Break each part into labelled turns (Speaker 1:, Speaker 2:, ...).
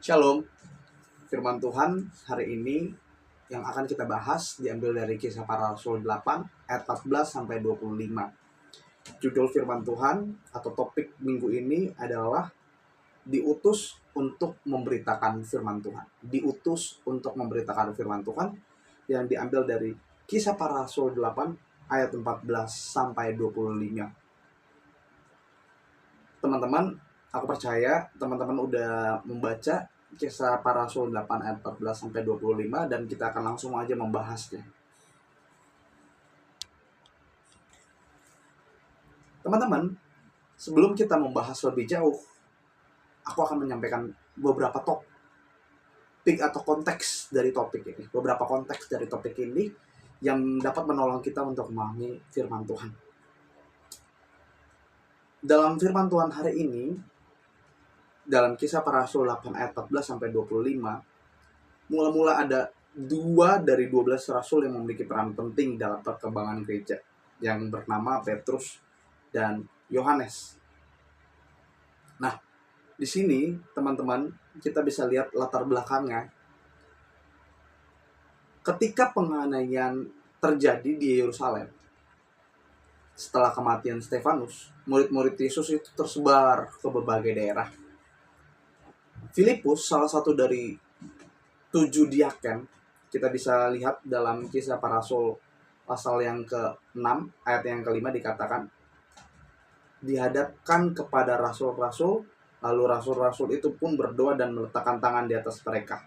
Speaker 1: Shalom, firman Tuhan hari ini yang akan kita bahas diambil dari Kisah Para Rasul 8 ayat 14 sampai 25. Judul firman Tuhan atau topik minggu ini adalah diutus untuk memberitakan firman Tuhan. Diutus untuk memberitakan firman Tuhan yang diambil dari Kisah Para Rasul 8 ayat 14 sampai 25. Teman-teman, aku percaya teman-teman udah membaca Kisah Para Rasul 8 ayat 14 sampai 25 dan kita akan langsung aja membahasnya. Teman-teman, sebelum kita membahas lebih jauh, aku akan menyampaikan beberapa topik atau konteks dari topik ini. Beberapa konteks dari topik ini yang dapat menolong kita untuk memahami firman Tuhan. Dalam firman Tuhan hari ini, dalam Kisah Para Rasul 8 ayat 14 sampai 25, mula-mula ada 2 dari 12 rasul yang memiliki peran penting dalam perkembangan gereja, yang bernama Petrus dan Yohanes. Nah, di sini teman-teman kita bisa lihat latar belakangnya. Ketika penganiayaan terjadi di Yerusalem, setelah kematian Stefanus, murid-murid Yesus itu tersebar ke berbagai daerah. Filipus, salah satu dari 7 diaken, kita bisa lihat dalam Kisah Para Rasul pasal yang ke-6 ayat yang ke-5 dikatakan, dihadapkan kepada rasul-rasul, lalu rasul-rasul itu pun berdoa dan meletakkan tangan di atas mereka.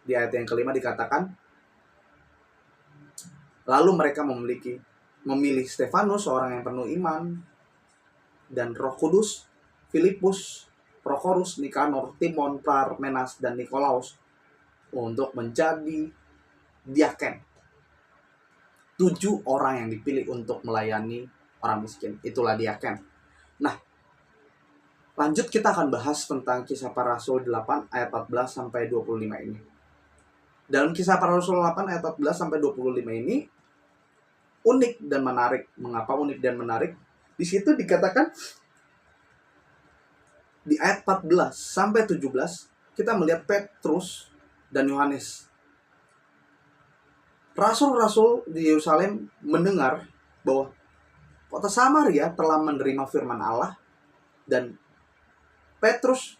Speaker 1: Di ayat yang ke-5 dikatakan, lalu mereka memilih Stefanus, seorang yang penuh iman, dan Roh Kudus, Filipus, Prokorus, Nikanor, Timon, Parmenas, dan Nikolaus untuk menjadi diaken. 7 orang yang dipilih untuk melayani orang miskin, itulah diaken. Nah, lanjut kita akan bahas tentang Kisah Para Rasul 8 ayat 14 sampai 25 ini. Dalam Kisah Para Rasul 8 ayat 14 sampai 25 ini unik dan menarik. Mengapa unik dan menarik? Di situ dikatakan di ayat 14 sampai 17 kita melihat Petrus dan Yohanes. Rasul-rasul di Yerusalem mendengar bahwa kota Samaria telah menerima firman Allah dan Petrus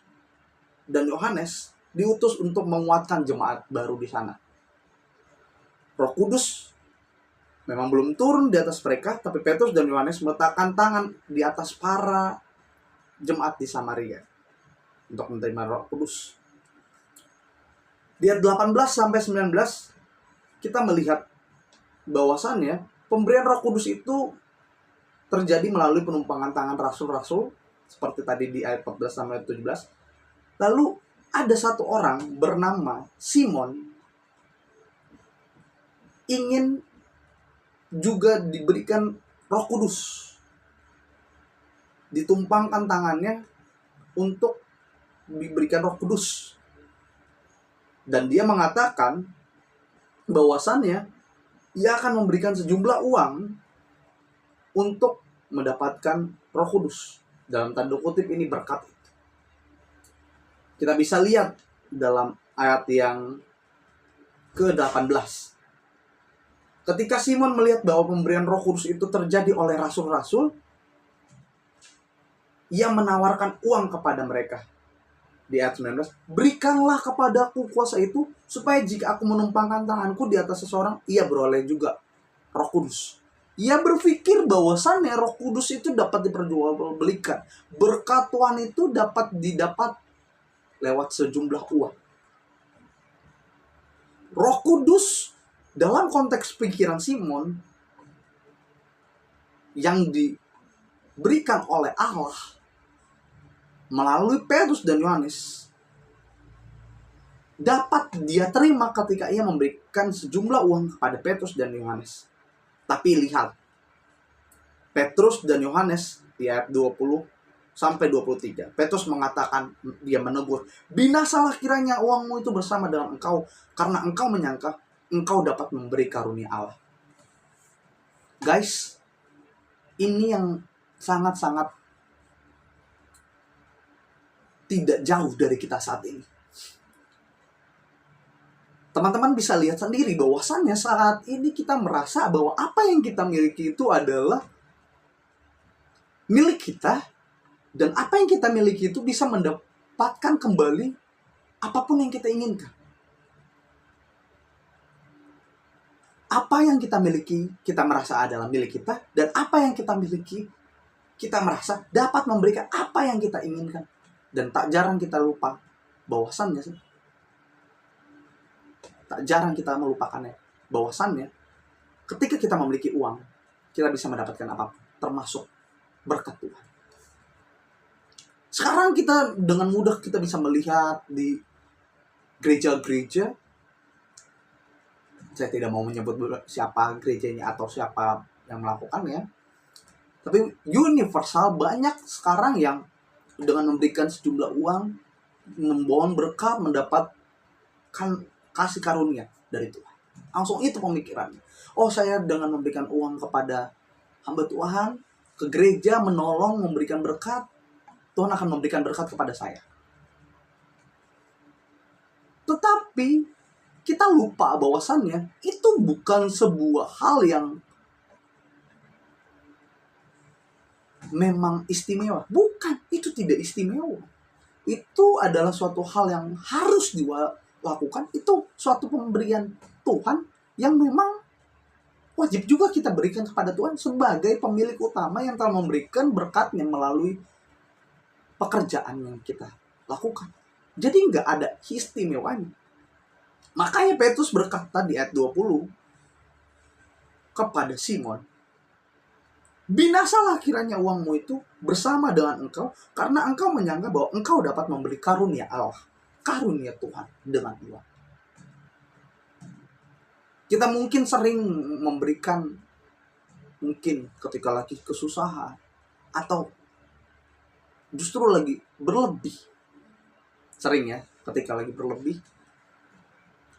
Speaker 1: dan Yohanes diutus untuk menguatkan jemaat baru di sana. Roh Kudus memang belum turun di atas mereka, tapi Petrus dan Yohanes meletakkan tangan di atas para jemaat di Samaria untuk menerima Roh Kudus. Di ayat 18 sampai 19 kita melihat bahwasannya pemberian Roh Kudus itu terjadi melalui penumpangan tangan rasul-rasul seperti tadi di ayat 14 sampai 17. Lalu ada satu orang bernama Simon ingin juga diberikan Roh Kudus. Ditumpangkan tangannya untuk diberikan Roh Kudus. Dan dia mengatakan bahwasannya ia akan memberikan sejumlah uang untuk mendapatkan Roh Kudus. Dalam tanda kutip ini berkat. Kita bisa lihat dalam ayat yang ke-18. Ketika Simon melihat bahwa pemberian Roh Kudus itu terjadi oleh rasul-rasul, ia menawarkan uang kepada mereka. Di ayat 19, berikanlah kepadaku kuasa itu, supaya jika aku menumpangkan tanganku di atas seseorang, ia beroleh juga Roh Kudus. Ia berpikir bahwasannya Roh Kudus itu dapat diperjualbelikan. Berkat Tuhan itu dapat didapat lewat sejumlah uang. Roh Kudus dalam konteks pikiran Simon yang diberikan oleh Allah melalui Petrus dan Yohanes dapat dia terima ketika ia memberikan sejumlah uang kepada Petrus dan Yohanes. Tapi lihat, Petrus dan Yohanes di ayat 20 sampai 23. Petrus mengatakan, dia menegur, binasalah kiranya uangmu itu bersama dengan engkau, karena engkau menyangka engkau dapat memberi karunia Allah. Guys, ini yang sangat-sangat tidak jauh dari kita saat ini. teman-teman bisa lihat sendiri bahwasannya saat ini kita merasa bahwa apa yang kita miliki itu adalah milik kita, dan apa yang kita miliki itu bisa mendapatkan kembali apapun yang kita inginkan. Apa yang kita miliki kita merasa adalah milik kita, dan apa yang kita miliki kita merasa dapat memberikan apa yang kita inginkan. Dan tak jarang kita lupa bahwasannya sih, tak jarang kita melupakannya bahwasannya ketika kita memiliki uang, kita bisa mendapatkan apapun, termasuk berkat Tuhan. Sekarang kita dengan mudah kita bisa melihat di gereja-gereja, saya tidak mau menyebut siapa gerejanya atau siapa yang melakukannya, tapi universal banyak sekarang yang dengan memberikan sejumlah uang, membawa berkat, mendapatkan kasih karunia dari Tuhan. Langsung itu pemikirannya. Oh, saya dengan memberikan uang kepada hamba Tuhan, ke gereja, menolong, memberikan berkat, Tuhan akan memberikan berkat kepada saya. Tetapi kita lupa bahwasannya itu bukan sebuah hal yang memang istimewa. Bukan, itu tidak istimewa. Itu adalah suatu hal yang harus dilakukan. Itu suatu pemberian Tuhan yang memang wajib juga kita berikan kepada Tuhan sebagai pemilik utama yang telah memberikan berkatnya melalui pekerjaan yang kita lakukan. Jadi nggak ada istimewanya. Makanya Petrus berkata di ayat 20 kepada Simon, binasalah kiranya uangmu itu bersama dengan engkau, karena engkau menyangka bahwa engkau dapat membeli karunia Allah, karunia Tuhan dengan uang. Kita mungkin sering memberikan, mungkin ketika lagi kesusahan, atau justru lagi berlebih. Sering ya, ketika lagi berlebih,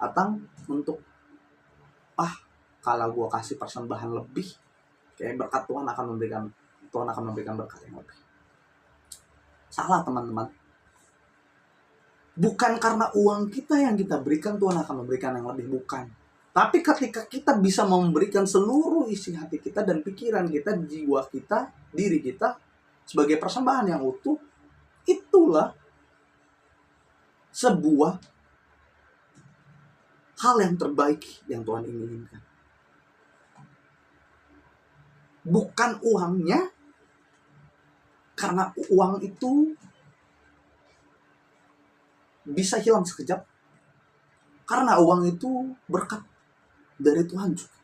Speaker 1: atau untuk, kalau gue kasih persembahan lebih, kayak berkat Tuhan akan memberikan berkat yang lebih. Salah, teman-teman. Bukan karena uang kita yang kita berikan Tuhan akan memberikan yang lebih, bukan. Tapi ketika kita bisa memberikan seluruh isi hati kita dan pikiran kita, jiwa kita, diri kita sebagai persembahan yang utuh, itulah sebuah hal yang terbaik yang Tuhan inginkan. Bukan uangnya, karena uang itu bisa hilang sekejap, karena uang itu berkat dari Tuhan juga.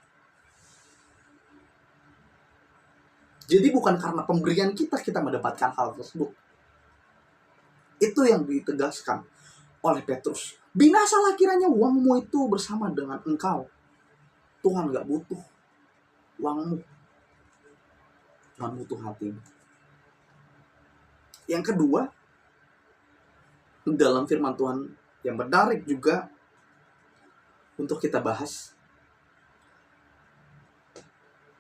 Speaker 1: Jadi bukan karena pemberian kita mendapatkan hal tersebut. Itu yang ditegaskan oleh Petrus. Binasalah kiranya uangmu itu bersama dengan engkau. Tuhan gak butuh uangmu, Tuhan butuh hatimu. Yang kedua, dalam firman Tuhan yang menarik juga untuk kita bahas,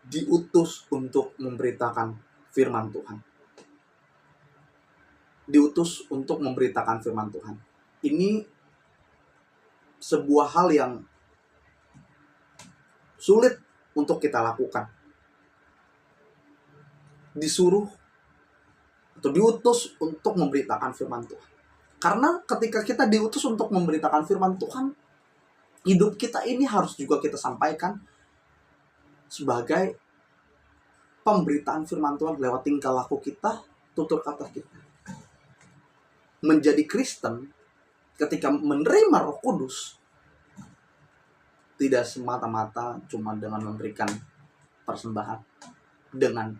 Speaker 1: diutus untuk memberitakan firman Tuhan. Diutus untuk memberitakan firman Tuhan. Ini sebuah hal yang sulit untuk kita lakukan. Disuruh atau diutus untuk memberitakan firman Tuhan. Karena ketika kita diutus untuk memberitakan firman Tuhan, hidup kita ini harus juga kita sampaikan sebagai pemberitaan firman Tuhan lewat tingkah laku kita, tutur kata kita. Menjadi Kristen ketika menerima Roh Kudus tidak semata-mata cuma dengan memberikan persembahan, dengan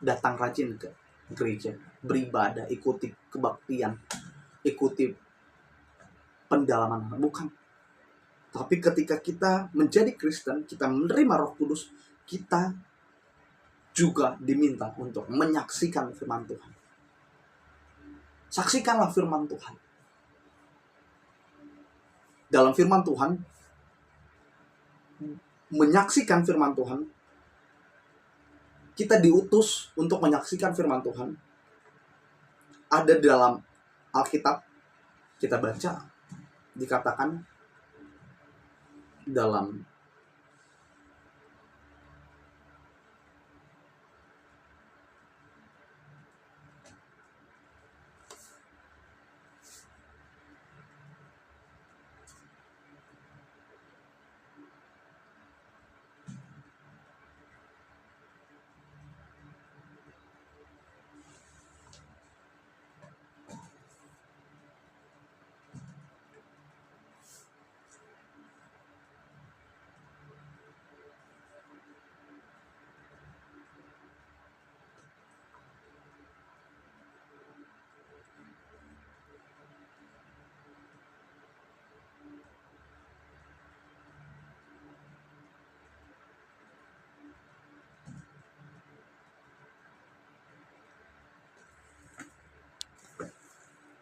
Speaker 1: datang rajin ke gereja, beribadah, ikuti kebaktian, ikuti pendalaman, bukan. Tapi ketika kita menjadi Kristen, kita menerima Roh Kudus, kita juga diminta untuk menyaksikan firman Tuhan. Saksikanlah firman Tuhan. Dalam firman Tuhan, menyaksikan firman Tuhan, kita diutus untuk menyaksikan firman Tuhan. Ada dalam Alkitab, kita baca, dikatakan dalam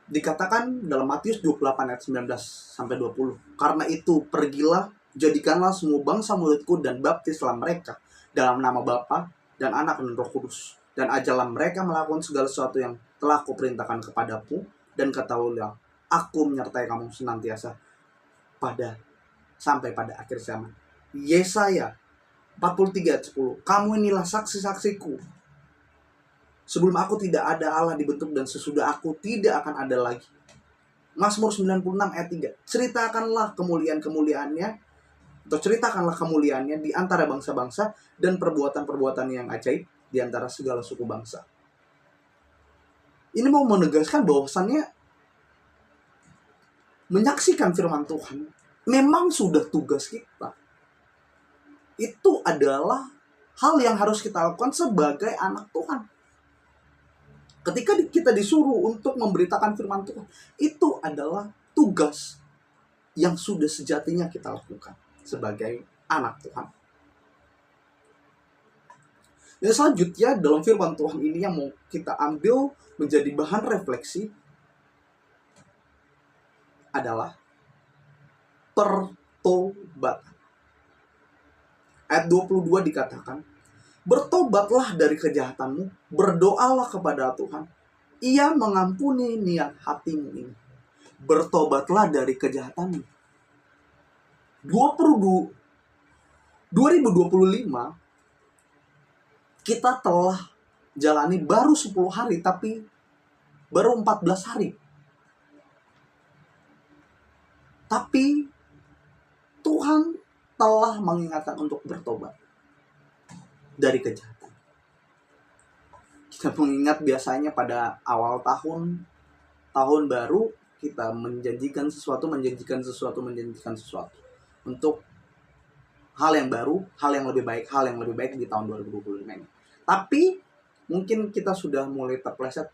Speaker 1: dikatakan dalam Matius 28 ayat 19 sampai 20. Karena itu pergilah, jadikanlah semua bangsa muridku dan baptislah mereka dalam nama Bapa dan Anak dan Roh Kudus. Dan ajarlah mereka melakukan segala sesuatu yang telah kuperintahkan kepadamu, dan ketahuilah aku menyertai kamu senantiasa sampai pada akhir zaman. Yesaya 43 ayat 10. Kamu inilah saksi-saksiku. Sebelum aku tidak ada Allah dibentuk, dan sesudah aku tidak akan ada lagi. Mazmur 96 ayat 3. Ceritakanlah kemuliaan-kemuliaannya, atau ceritakanlah kemuliaannya di antara bangsa-bangsa, dan perbuatan-perbuatan yang ajaib di antara segala suku bangsa. Ini mau menegaskan bahwasannya menyaksikan firman Tuhan memang sudah tugas kita. Itu adalah hal yang harus kita lakukan sebagai anak Tuhan. Ketika kita disuruh untuk memberitakan firman Tuhan, itu adalah tugas yang sudah sejatinya kita lakukan sebagai anak Tuhan. Dan selanjutnya dalam firman Tuhan ini yang mau kita ambil menjadi bahan refleksi adalah pertobatan. Ayat 22 dikatakan, bertobatlah dari kejahatanmu, berdoalah kepada Tuhan. Ia mengampuni niat hatimu ini. Bertobatlah dari kejahatanmu. 2025 kita telah jalani baru 10 hari, tapi baru 14 hari. Tapi Tuhan telah mengingatkan untuk bertobat dari kejahatan. Kita mengingat biasanya pada awal tahun baru, kita menjanjikan sesuatu untuk hal yang baru, hal yang lebih baik di tahun 2025 ini. Tapi mungkin kita sudah mulai terpleset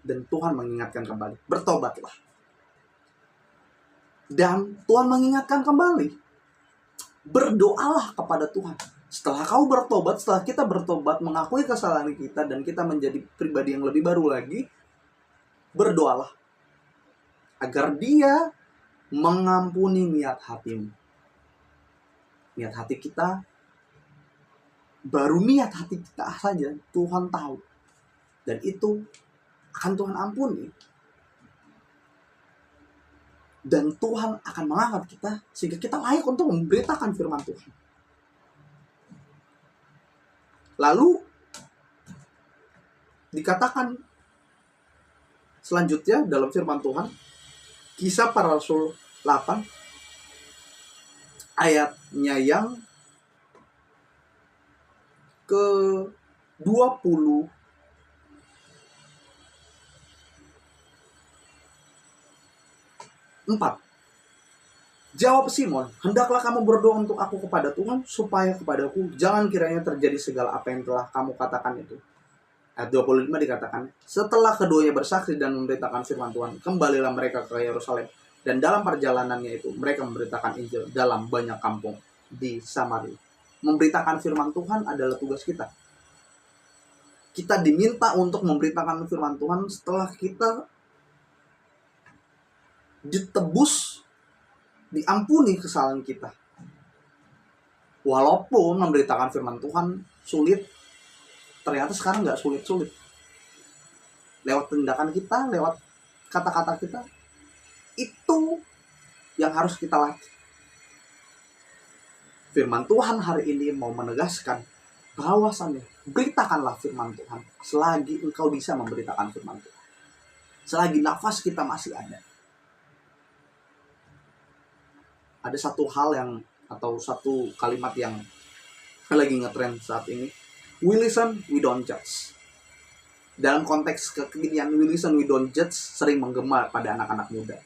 Speaker 1: dan Tuhan mengingatkan kembali, bertobatlah. Dan Tuhan mengingatkan kembali, berdoalah kepada Tuhan. Setelah kau bertobat, setelah kita bertobat, mengakui kesalahan kita, dan kita menjadi pribadi yang lebih baru lagi, berdoalah agar Dia mengampuni niat hatimu. Niat hati kita, baru niat hati kita saja Tuhan tahu, dan itu akan Tuhan ampuni. Dan Tuhan akan mengangkat kita sehingga kita layak untuk memberitakan firman Tuhan. Lalu dikatakan selanjutnya dalam firman Tuhan, Kisah Para Rasul 8 ayatnya yang ke-20. Jawab Simon, hendaklah kamu berdoa untuk aku kepada Tuhan, supaya kepadaku jangan kiranya terjadi segala apa yang telah kamu katakan itu. Ayat 25 dikatakan, setelah keduanya bersaksi dan memberitakan firman Tuhan, kembalilah mereka ke Yerusalem. Dan dalam perjalanannya itu, mereka memberitakan Injil dalam banyak kampung di Samaria. Memberitakan firman Tuhan adalah tugas kita. Kita diminta untuk memberitakan firman Tuhan setelah kita ditebus, diampuni kesalahan kita. Walaupun memberitakan firman Tuhan sulit, ternyata sekarang nggak sulit-sulit. Lewat tindakan kita, lewat kata-kata kita, itu yang harus kita latih. Firman Tuhan hari ini mau menegaskan bahwasannya beritakanlah firman Tuhan selagi engkau bisa memberitakan firman Tuhan. Selagi nafas kita masih ada. Ada satu hal yang atau satu kalimat yang lagi ngetrend saat ini. We listen, we don't judge. Dalam konteks kekinian, we listen, we don't judge sering menggema pada anak-anak muda.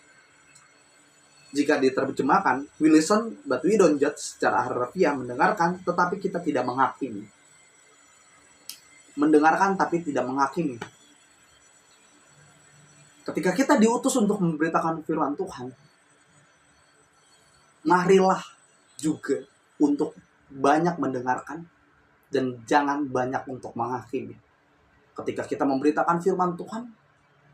Speaker 1: Jika diterjemahkan, we listen but we don't judge, secara harfiah mendengarkan tetapi kita tidak menghakimi. Mendengarkan tapi tidak menghakimi. Ketika kita diutus untuk memberitakan firman Tuhan, marilah juga untuk banyak mendengarkan dan jangan banyak untuk menghakimi. Ketika kita memberitakan firman Tuhan,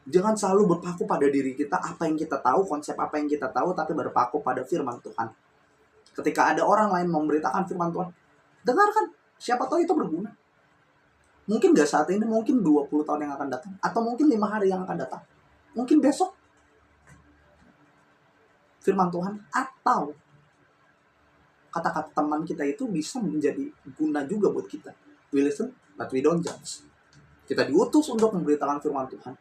Speaker 1: jangan selalu berpaku pada diri kita, apa yang kita tahu, konsep apa yang kita tahu, tapi berpaku pada firman Tuhan. Ketika ada orang lain memberitakan firman Tuhan, dengarkan, siapa tahu itu berguna. Mungkin gak saat ini, mungkin 20 tahun yang akan datang, atau mungkin 5 hari yang akan datang. Mungkin besok firman Tuhan atau kata-kata teman kita itu bisa menjadi guna juga buat kita. We listen, but we don't judge. Kita diutus untuk memberitakan firman Tuhan.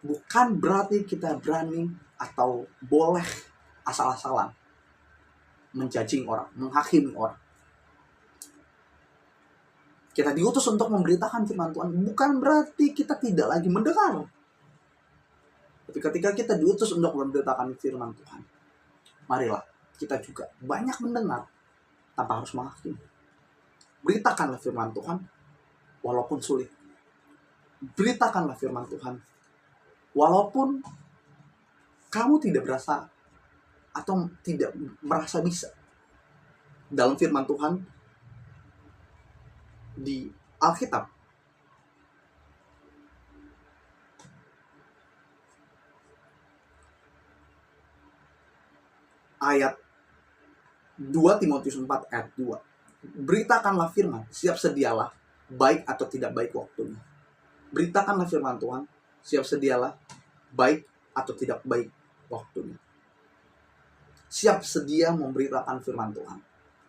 Speaker 1: Bukan berarti kita berani atau boleh asal-asalan menjudging orang, menghakimi orang. Kita diutus untuk memberitakan firman Tuhan, bukan berarti kita tidak lagi mendengar. Tapi ketika kita diutus untuk memberitakan firman Tuhan, marilah kita juga banyak mendengar tanpa harus menghakimi. Beritakanlah firman Tuhan walaupun sulit. Beritakanlah firman Tuhan walaupun kamu tidak berasa atau tidak merasa bisa. Dalam firman Tuhan di Alkitab, ayat 2 Timotius 4 ayat 2. Beritakanlah firman, siap sedialah, baik atau tidak baik waktunya. Beritakanlah firman Tuhan, siap sedialah, baik atau tidak baik waktunya. Siap sedia memberitakan firman Tuhan.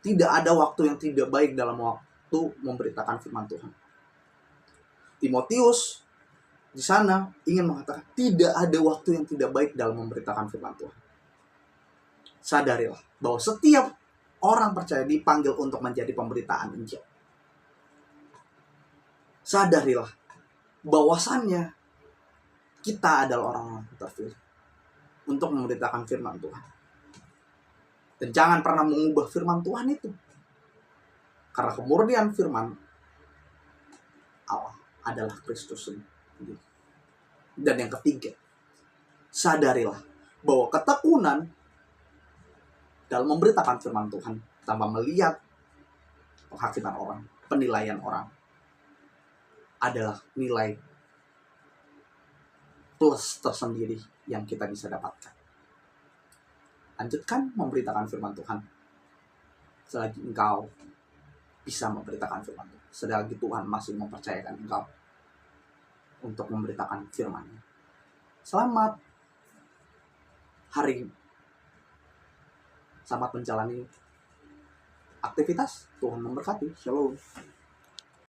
Speaker 1: Tidak ada waktu yang tidak baik dalam waktu memberitakan firman Tuhan. Timotius di sana ingin mengatakan tidak ada waktu yang tidak baik dalam memberitakan firman Tuhan. Sadarilah bahwa setiap orang percaya dipanggil untuk menjadi pemberitaan Injil. Sadarilah bahwasannya kita adalah orang-orang terpilih untuk memberitakan firman Tuhan. Dan jangan pernah mengubah firman Tuhan itu. Karena kemurnian firman Allah adalah Kristus sendiri. Dan yang ketiga, sadarilah bahwa ketekunan dalam memberitakan firman Tuhan tanpa melihat penghakiman orang, penilaian orang, adalah nilai plus tersendiri yang kita bisa dapatkan. Lanjutkan memberitakan firman Tuhan selagi engkau bisa memberitakan firman Tuhan. Selagi Tuhan masih mempercayakan engkau untuk memberitakan firman-Nya. Selamat hari. Selamat menjalani aktivitas. Tuhan memberkati. Shalom.